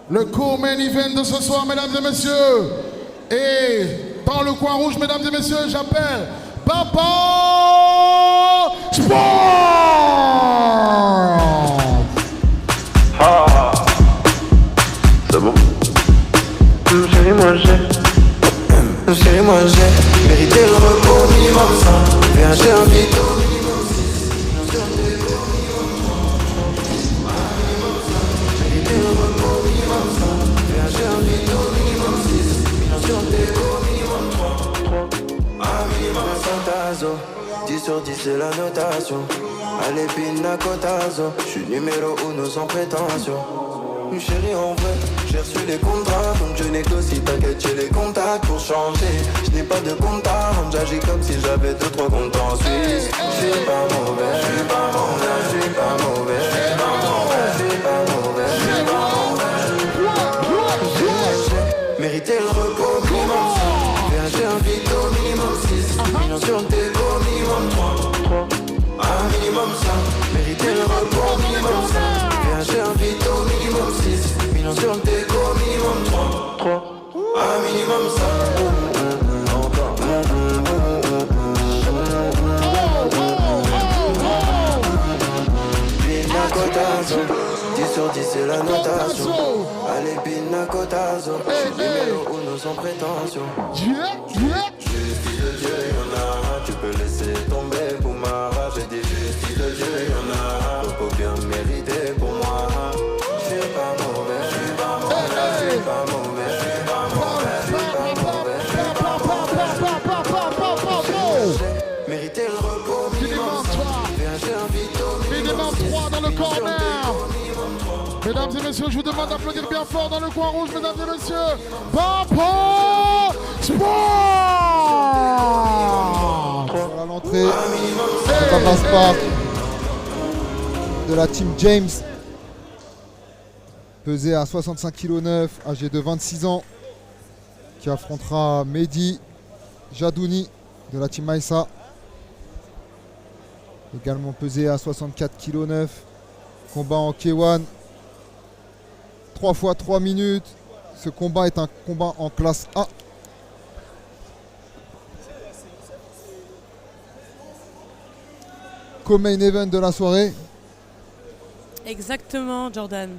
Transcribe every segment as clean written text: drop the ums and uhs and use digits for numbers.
Le co-main event de ce soir, mesdames et messieurs. Et dans le coin rouge, mesdames et messieurs, j'appelle Papa Sport. Ah, c'est bon. Chérie, moi j'ai mérité le repos minimum ça. Viens, j'ai envie de Tazo, 10 sur 10 c'est la notation. Allez pina cotazo, j'suis numéro 1 sans prétention. Chérie en vrai, j'ai reçu les contrats, donc je négocie, t'inquiète j'ai les contacts pour changer. Je n'ai pas de compte à rendre, j'agis comme si j'avais 2-3 comptes en Suisse. J'suis pas mauvais, j'suis pas mauvais, j'suis pas mauvais, j'suis pas mauvais, j'suis pas mauvais, j'suis pas mauvais. J'ai mérité le repos minimum 5. Viens j'ai un vide au minimum 6. Millions sur le déco minimum 3. Un minimum 5. Mérité le repos minimum 5. Viens j'ai un vide au minimum 6. Millions sur le déco minimum 3. Un minimum 5. Cotazo, 10 sur 10 c'est la notation. Allez pina cotazo, j'suis numéro 1 sans prétention. Justice de Dieu y'en a, tu peux laisser tomber pour ma rage. J'ai dit justice de Dieu y'en a, repos bien mérité pour moi. J'suis pas mauvais, j'suis pas mauvais, j'suis pas mauvais, j'suis pas mauvais, j'suis pas mauvais. J'ai mérité le repos minimum 3. Viens j'ai un vito minimum 3 dans le corner. Mesdames et messieurs, je vous demande d'applaudir bien fort dans le coin rouge, mesdames et messieurs, Papa Sport. Voilà l'entrée de Papa Sport de la team James, pesé à 65,9 kg, âgé de 26 ans, qui affrontera Mehdi Jadouni de la team Maïssa, également pesé à 64,9 kg, combat en K1, 3 fois 3 minutes. Ce combat est un combat en classe A. Co-main event de la soirée. Exactement, Jordan.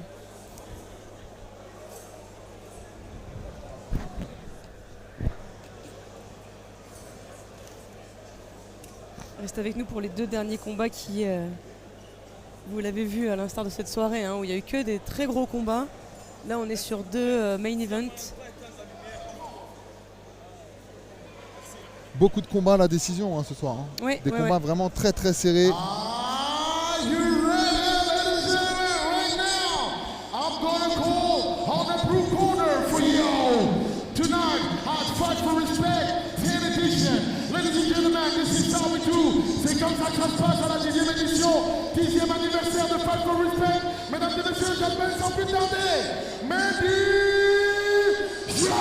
Reste avec nous pour les 2 derniers combats qui, vous l'avez vu à l'instar de cette soirée, hein, où il n'y a eu que des très gros combats. Là, on est sur 2 main events. Beaucoup de combats à la décision ce soir. Oui, des combats vraiment très très serrés. Are you ready, ladies and gentlemen? Right now, I'm gonna call on the blue corner for you. Tonight, at Fight for Respect, 10th edition. Ladies and gentlemen, this is how we do. C'est comme ça que ça se passe à la 10e édition, 10e anniversaire de Fight for Respect. Mesdames et messieurs, j'appelle sans plus tarder, Mehdi Jadouni.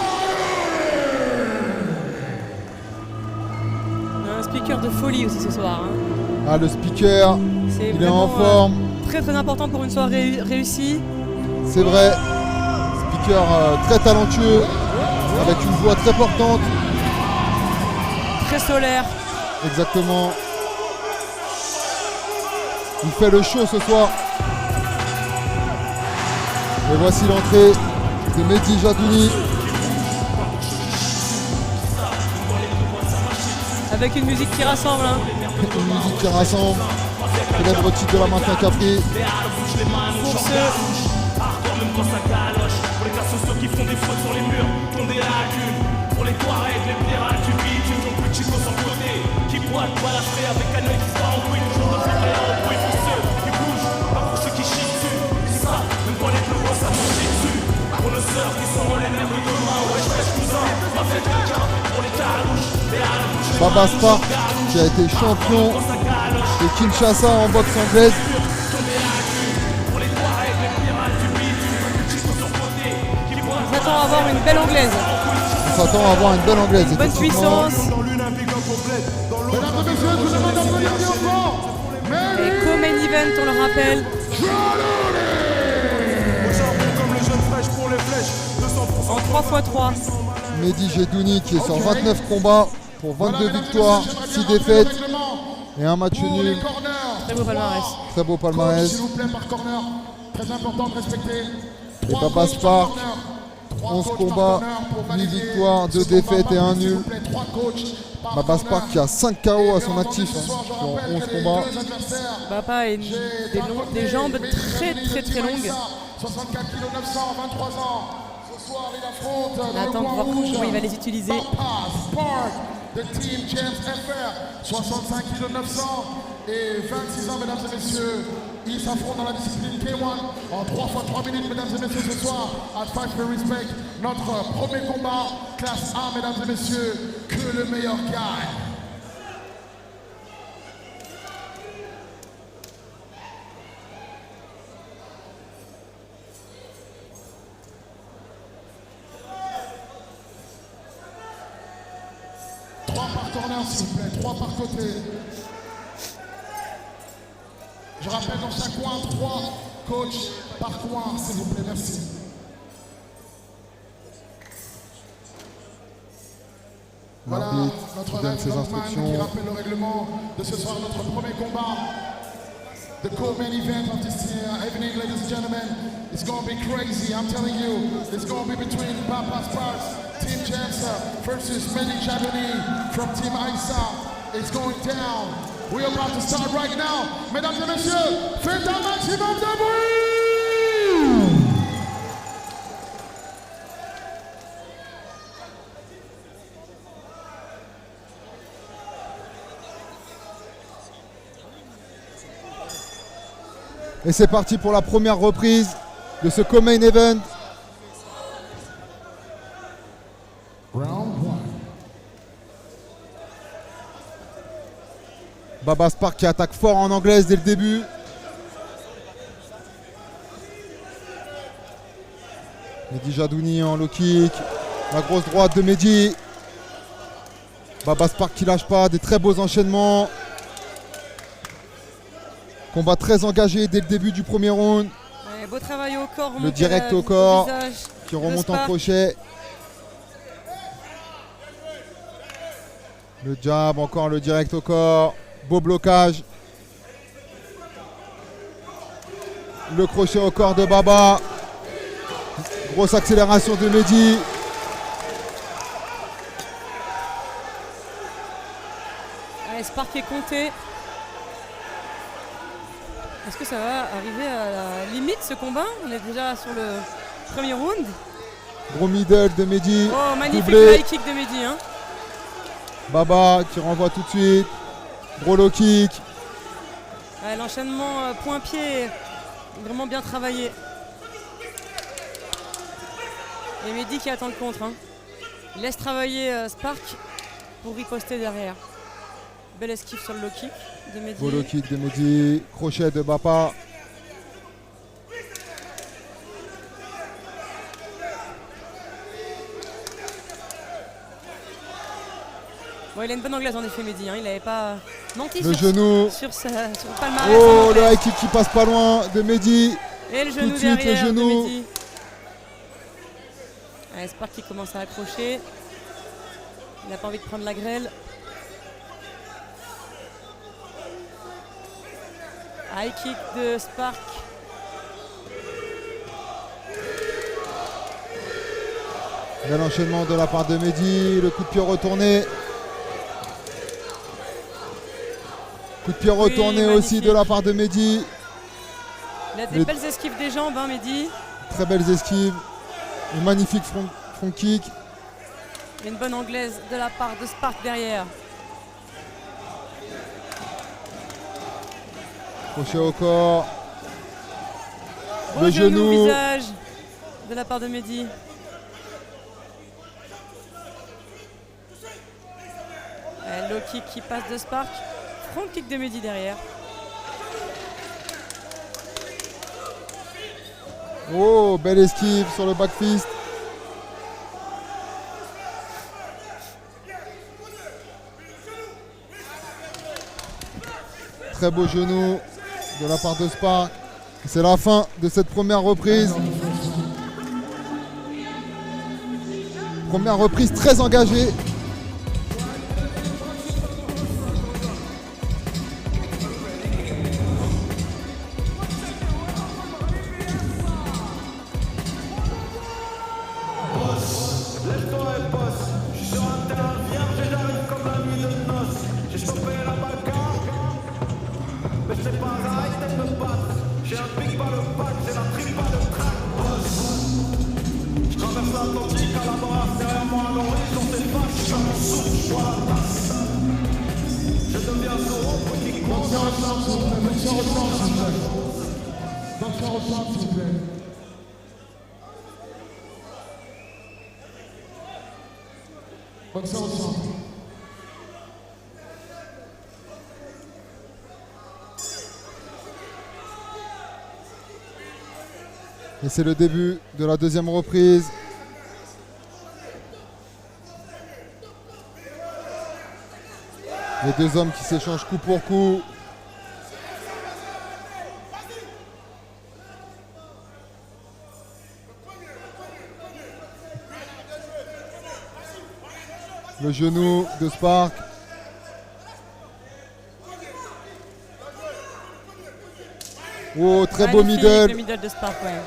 Un speaker de folie aussi ce soir. Hein. Ah, le speaker, il est en forme. Très très important pour une soirée réussie. C'est vrai. Speaker très talentueux, avec une voix très portante. Très solaire. Exactement. Il fait le show ce soir. Et voici l'entrée de Mehdi Jadouni. Avec une musique qui rassemble. Hein. Une musique qui rassemble. Célèbre titre de la Mafia Capri. Pour ceux pour les classes sociaux qui font des fautes sur les murs, qui ont des lacunes. Pour les Touaregs, les pirates du bitume, qui ont plus de chico sur le côté, qui boitent, balafrés avec un œil qui se bat en couille, toujours de faire rien en bruit. Pour ceux qui bougent, pas pour ceux qui chient dessus. C'est ça, même quand les plus gros ça tombe dessus. Pour nos sœurs qui sont les nerfs de demain, ouais, je pêche cousin, ma fête quelqu'un. Pour les carouches, les halouches. Baba Spar, qui a été champion de Kinshasa en boxe anglaise. on s'attend à avoir une belle anglaise. On s'attend à avoir une belle anglaise. Bonne puissance. Et co-main event, on le rappelle. 3x3. Mehdi Jedouni qui est sur 29 combats pour 22 victoires, 6 défaites et un match Pour les nul. corners. Très beau palmarès. Très beau Coach, palmarès. s'il vous plaît, par corner. Très important de respecter. Et 3 Baba coachs Spark, par corner. 3 11 coachs combats, par corner pour 8 valider victoires, 2 ce combat. défaites et 1 S'il nul. vous plaît, 3 coachs par Baba corner. Spark qui a 5 KO à son Bien actif entendu, ce soir, sur je rappelle 11 que les combats. deux adversaires, Baba a j'ai des, d'un côté des jambes Mehdi très Jedouni très de très Team longues. Aïssa, 64 kg 900, 23 ans. Ce soir, il affronte On dans le attend de coin voir rouge. comment il va les utiliser. Baba Spark de Team James FR, 65 kg 900 et 26 ans, mesdames et messieurs. Ils s'affrontent dans la discipline K1 en 3 fois 3 minutes, mesdames et messieurs, ce soir, à Fight for Respect. Notre premier combat, classe A, mesdames et messieurs, que le meilleur gagne. Trois par corner, s'il vous plaît, 3 par côté. Je rappelle dans chaque coin, 3 coachs par coin, s'il vous plaît, merci. Voilà L'arbitre notre qui donne ref ses Lockman instructions. qui rappelle le règlement de ce soir, notre premier combat. The co-main event of this evening, ladies and gentlemen, it's going to be crazy, I'm telling you. It's going to be between Baba Sparks, Team Jansa versus Mehdi Jedouni from Team Aïssa. It's going down. We're about to start right now. Mesdames et messieurs, faites un maximum de bruit! Et c'est parti pour la première reprise de ce co-main event. Round 1. Baba Spark qui attaque fort en anglaise dès le début. Mehdi Jedouni en low kick. La grosse droite de Mehdi. Baba Spark qui lâche pas, des très beaux enchaînements. Combat très engagé dès le début du premier round. Ouais, beau travail au corps. Le direct au corps visage. qui remonte en Spark. crochet. Le jab, encore le direct au corps. Beau blocage. Le crochet au corps de Baba. Grosse accélération de Mehdi. Ouais, Spark est compté. Est-ce que ça va arriver à la limite ce combat? On est déjà sur le premier round. Gros middle de Mehdi. Oh, magnifique Doublé. high kick de Mehdi. Hein. Baba qui renvoie tout de suite. Gros low kick. Ouais, l'enchaînement point-pied est vraiment bien travaillé. Et Mehdi qui attend le contre. Hein. Il laisse travailler Spark pour riposter derrière. Belle esquive sur le low kick de Mehdi. Beau low kick de Mehdi. Crochet de Baba. Bon, il a une bonne anglaise en effet, Mehdi. Hein. Il n'avait pas menti Le sur, genou. sur le palmarès. Oh, en le anglaise. high kick qui passe pas loin de Mehdi. Et le Tout genou de suite, le derrière genou. de Mehdi. Allez, Spark qui commence à accrocher. Il n'a pas envie de prendre la grêle. High kick de Spark. Bel enchaînement de la part de Mehdi. Le coup de pied retourné. Coup de pied retourné aussi magnifique. de la part de Mehdi. Il a des Le- belles esquives des jambes, hein, Mehdi. Très belles esquives. Une magnifique front kick. Et une bonne anglaise de la part de Spark derrière. Crochet au corps. Au Le genou, genou. visage de la part de Mehdi. Ouais, low kick qui passe de Spark. Front kick de Mehdi derrière. Oh, belle esquive sur le back fist. Très beau genou de la part de Spark. C'est la fin de cette première reprise. Première reprise très engagée. Et c'est le début de la deuxième reprise. Les deux hommes qui s'échangent coup pour coup. Le genou de Spark. Oh, très beau Magnifique, middle. Le middle de Spark, ouais.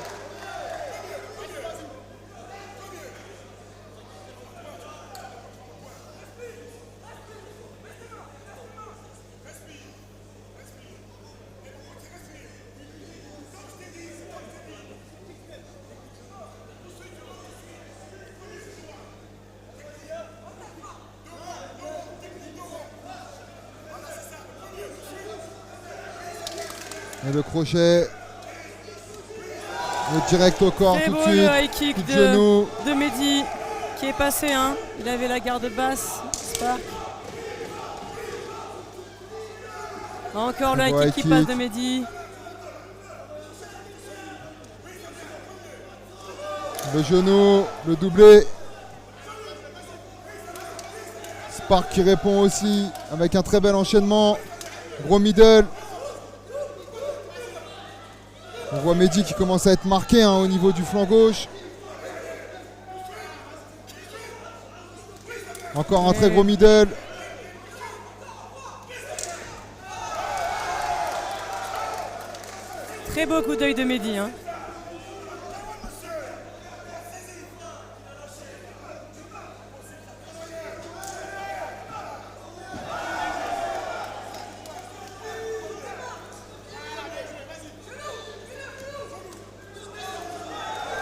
Et le crochet. Le direct au corps Très tout de beau suite. le high kick Coup de genou. de Mehdi qui est passé. Hein. Il avait la garde basse, Spark. Encore le high kick qui passe de Mehdi. Le genou, le doublé. Spark qui répond aussi avec un très bel enchaînement. Gros middle. On voit Mehdi qui commence à être marqué au niveau du flanc gauche. Encore un très gros middle. Très beau coup d'œil de Mehdi. Hein.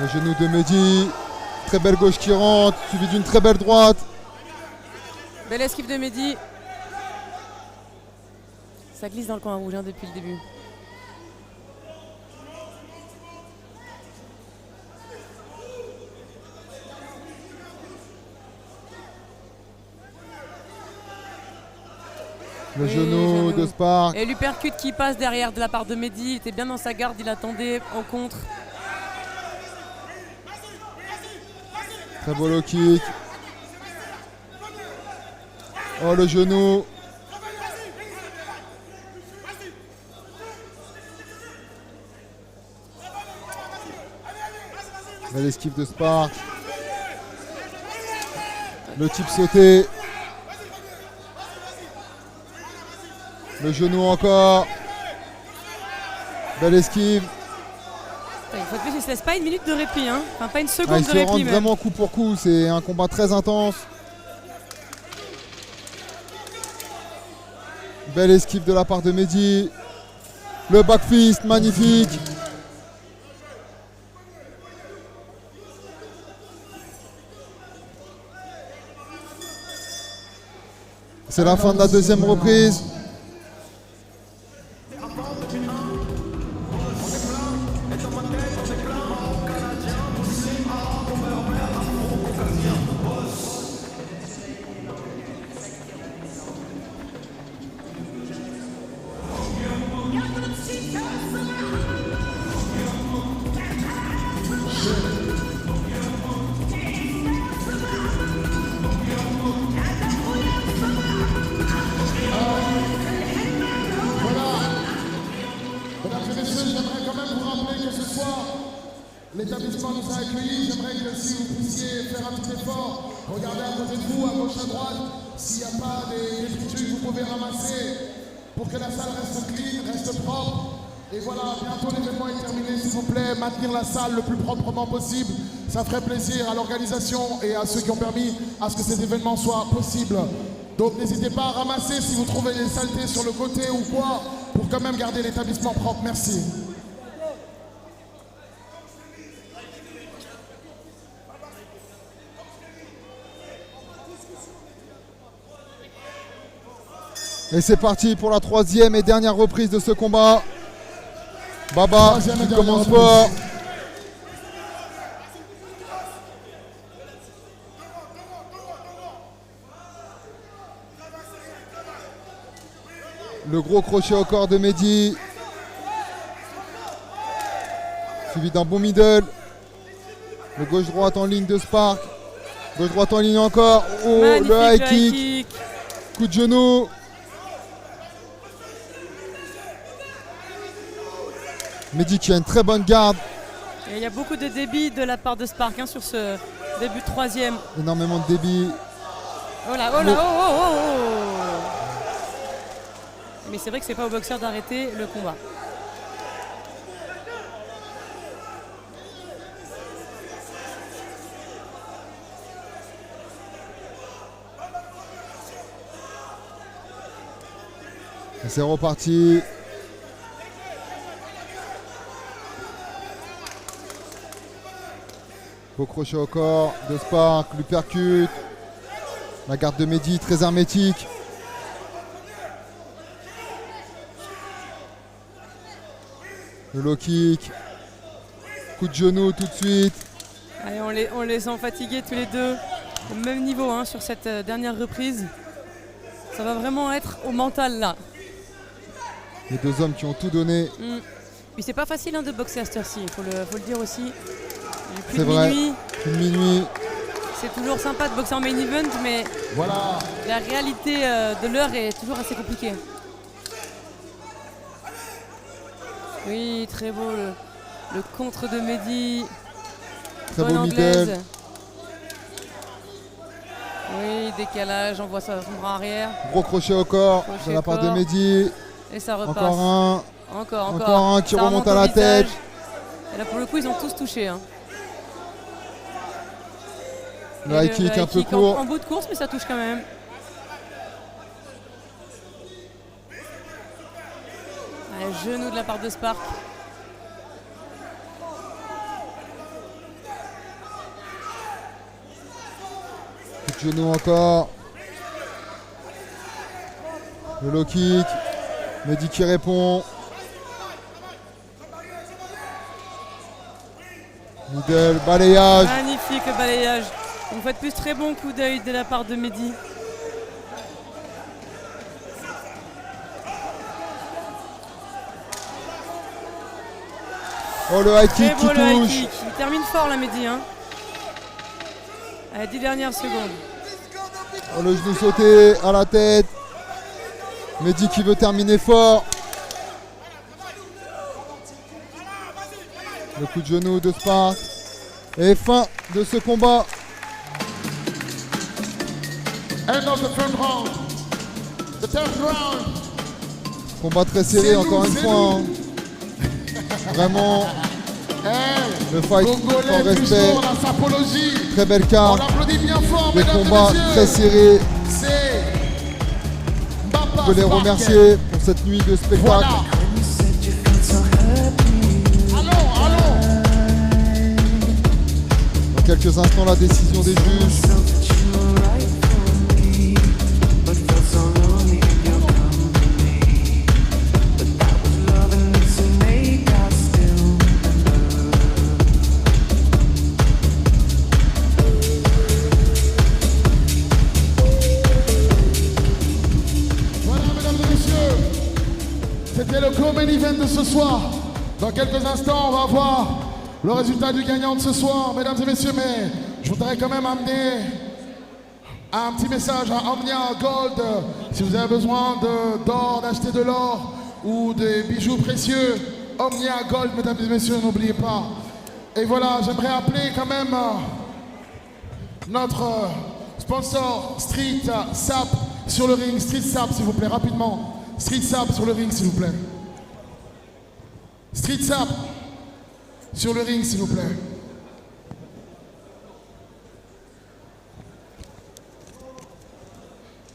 Le genou de Mehdi. Très belle gauche qui rentre, suivi d'une très belle droite. Belle esquive de Mehdi. Ça glisse dans le coin rouge depuis le début. Le genou de Spark. Et l'uppercut qui passe derrière de la part de Mehdi. Il était bien dans sa garde, il attendait en contre. Très beau low kick. Oh, le genou. Belle esquive de Spark. Le type sauté. Le genou encore. Belle esquive. Une fois de plus, il se laisse pas une minute de répit. Hein. Enfin, pas une Ah, seconde ils de se répit. rendent Même. vraiment coup pour coup. C'est un combat très intense. Belle esquive de la part de Mehdi. Le back fist, magnifique. C'est la fin de la deuxième reprise. j'aimerais que si vous puissiez faire un petit effort, regardez à côté de vous, à gauche, à droite, s'il n'y a pas des trucs, vous pouvez ramasser pour que la salle reste clean, reste propre. Et voilà, bientôt l'événement est terminé, s'il vous plaît, maintenir la salle le plus proprement possible. Ça ferait plaisir à l'organisation et à ceux qui ont permis à ce que cet événement soit possible. Donc n'hésitez pas à ramasser si vous trouvez des saletés sur le côté ou quoi, pour quand même garder l'établissement propre. Merci. Et c'est parti pour la troisième et dernière reprise de ce combat. Baba Troisième et qui dernière commence reprise. fort. Le gros crochet au corps de Mehdi. Suivi d'un bon middle. Le gauche-droite en ligne de Spark. Gauche-droite en ligne encore. Oh, Magnifique, le high le kick. kick. Coup de genou. Mehdi qui a une très bonne garde. Et il y a beaucoup de débit de la part de Spark hein, sur ce début de troisième. Énormément de débit. Oh là, oh là, oh, oh, oh, oh. Mais c'est vrai que c'est pas au boxeur d'arrêter le combat. Et c'est reparti. Beau crochet au corps de Spark, lui percute. La garde de Mehdi, très hermétique. Le low kick. Coup de genou tout de suite. Allez, on les sent fatigués tous les deux. Au même niveau hein, sur cette dernière reprise. Ça va vraiment être au mental là. Les deux hommes qui ont tout donné. Puis c'est pas facile hein, de boxer à cette heure-ci, faut le dire aussi. Il est plus C'est de vrai. minuit. Plus de minuit. C'est toujours sympa de boxer en main event, mais Voilà. la réalité de l'heure est toujours assez compliquée. Oui, très beau le contre de Mehdi. Très Bonne beau anglaise. middle. Oui, décalage, on voit ça son bras arrière. Gros crochet au corps Crochet de la part de corps. Mehdi. Et ça repasse. Encore un. Encore. Encore un qui Ça remonte à au la visage. tête. Et là pour le coup ils ont tous touché. Hein. Le Et high kick high un peu kick court. en bout de course mais ça touche quand même. Allez, genou de la part de Spark. Coup de genou encore. Le low kick. Mehdi qui répond. Middle, balayage. Magnifique le balayage. Une fois de plus très bon coup d'œil de la part de Mehdi. Oh le high Très kick qui beau le high touche. kick. Il termine fort là Mehdi. Hein. À la 10 dernières secondes. Oh le genou sauté à la tête. Mehdi qui veut terminer fort. Le coup de genou de Spark. Et fin de ce combat. End of the third round. The third round. Combat très serré C'est encore nous, une c'est fois. nous. Hein. Vraiment Hey, le fight Congolais, sans respect. toujours dans sa apologie. Très belle On carte. l'applaudit bien fort, Des mesdames et combats messieurs. très serrés. C'est Baba Je les Spark. remercier pour cette nuit de spectacle. Voilà. Allons. Dans quelques instants, la décision des juges. Voilà, mesdames et messieurs, c'était le co-main event de ce soir. Dans quelques instants, on va voir le résultat du gagnant de ce soir, mesdames et messieurs, mais je voudrais quand même amener un petit message à Omnia Gold. Si vous avez besoin d'or, d'acheter de l'or ou des bijoux précieux, Omnia Gold, mesdames et messieurs, n'oubliez pas. Et voilà, j'aimerais appeler quand même notre sponsor Street Sap sur le ring. Street Sap, s'il vous plaît, rapidement. Street Sap sur le ring, s'il vous plaît. Street Sap sur le ring, s'il vous plaît.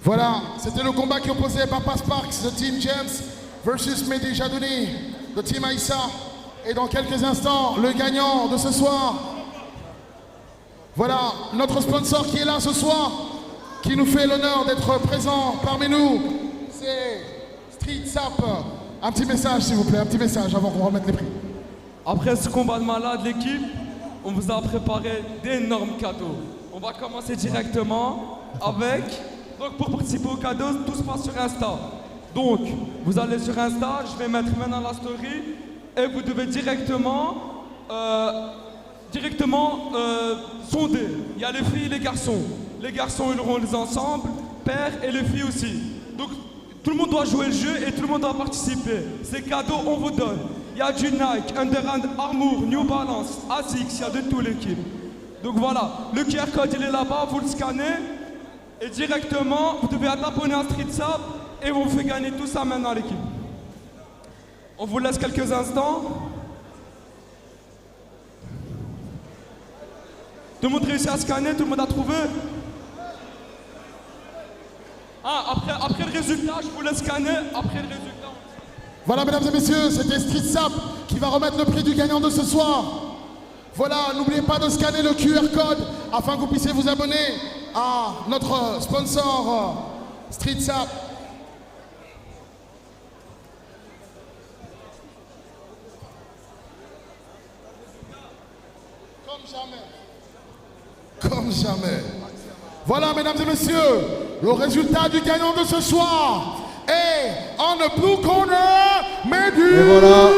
Voilà, c'était le combat qui opposait Papa Sparks de Team James versus Mehdi Jadouni de Team Aïssa. Et dans quelques instants, le gagnant de ce soir. Voilà, notre sponsor qui est là ce soir, qui nous fait l'honneur d'être présent parmi nous. C'est Street Sap. Un petit message, s'il vous plaît, un petit message avant qu'on remette les prix. Après ce combat de malade, l'équipe, on vous a préparé d'énormes cadeaux. On va commencer directement avec... Donc pour participer au cadeau, tout se passe sur Insta. Donc, vous allez sur Insta, je vais mettre maintenant la story et vous devez directement sonder. Il y a les filles et les garçons. Les garçons, ils auront les ensembles, pères et les filles aussi. Donc, tout le monde doit jouer le jeu et tout le monde doit participer. Ces cadeaux, on vous donne. Il y a du Nike, Under Armour, New Balance, Asics, il y a de tout l'équipe. Donc voilà, le QR code, il est là-bas, vous le scannez. Et directement, vous devez être abonné à Street Sap et on vous fait gagner tout ça maintenant à l'équipe. On vous laisse quelques instants. Tout le monde réussit à scanner, tout le monde a trouvé. Ah, après le résultat, je vous laisse scanner. Après le résultat. Voilà, mesdames et messieurs, c'était Street Sap qui va remettre le prix du gagnant de ce soir. Voilà, n'oubliez pas de scanner le QR code afin que vous puissiez vous abonner à notre sponsor Street Sap. Comme jamais. Voilà, mesdames et messieurs, le résultat du gagnant de ce soir est en the blue corner, Mehdi. Et voilà,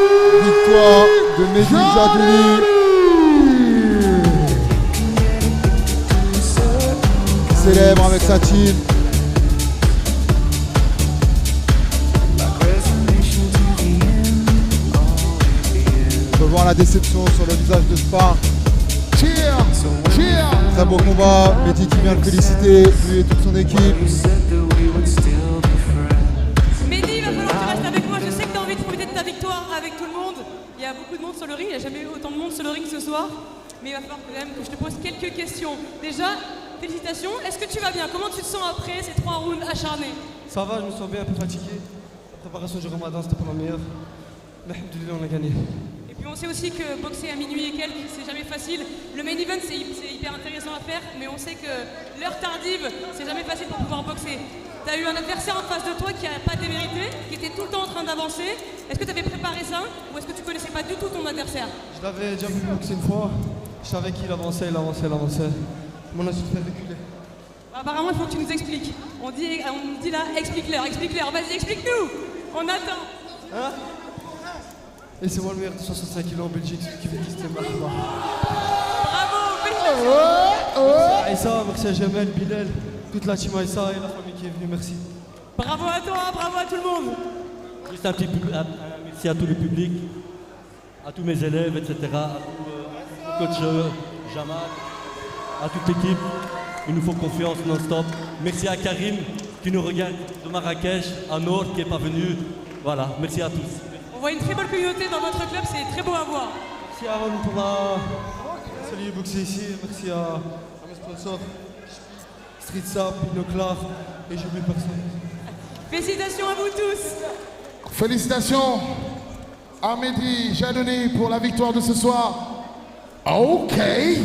victoire de Mehdi Jadouni. Célèbre avec sa team. On peut voir la déception sur le visage de Spark. Cheer, cheer. Très beau combat, Mehdi qui vient le féliciter, lui et toute son équipe. Mehdi, il va falloir que tu restes avec moi. Je sais que tu as envie de profiter de ta victoire avec tout le monde. Il y a beaucoup de monde sur le ring. Il n'y a jamais eu autant de monde sur le ring ce soir. Mais il va falloir quand même que je te pose quelques questions. Déjà, félicitations. Est-ce que tu vas bien? Comment tu te sens après ces 3 rounds acharnés? Ça va, je me sens bien, un peu fatigué. La préparation du ramadan, c'était pas la meilleure. Mais alhamdoulilah, on a gagné. Et puis on sait aussi que boxer à minuit et quelques, c'est jamais facile. Le main event, c'est hyper intéressant à faire, mais on sait que l'heure tardive, c'est jamais facile pour pouvoir boxer. Tu as eu un adversaire en face de toi qui n'a pas démérité, qui était tout le temps en train d'avancer. Est-ce que tu avais préparé ça ou est-ce que tu connaissais pas du tout ton adversaire? Je l'avais déjà vu boxer une fois. Je savais qu'il avançait, il avançait, il avançait. Mon a su faire reculer. Apparemment, il faut que tu nous expliques. On dit là, explique-leur. Vas-y, explique-nous. On attend. Hein? Et c'est moi le meilleur de 65 kg en Belgique, celui qui fait qui c'était Mahma. Bravo, félicitations. Merci à Aïssa, merci à Jamel, Bilal, toute la team Aïssa et la famille qui est venue, merci. Bravo à toi, bravo à tout le monde. Juste un petit merci à tout le public, à tous mes élèves, etc., à tout coach Jamal, à toute l'équipe. Il nous faut confiance non-stop. Merci à Karim qui nous regarde de Marrakech, à Nord qui n'est pas venu. Voilà, merci à tous. On voit une très bonne communauté dans votre club, c'est très beau à voir. Merci à Aaron pour la... Salut boxer ici, merci à mes sponsors, Street Sap, Pinoclar, et j'oublie personne. Félicitations à vous tous. Félicitations à Mehdi Jadouni pour la victoire de ce soir. Ok.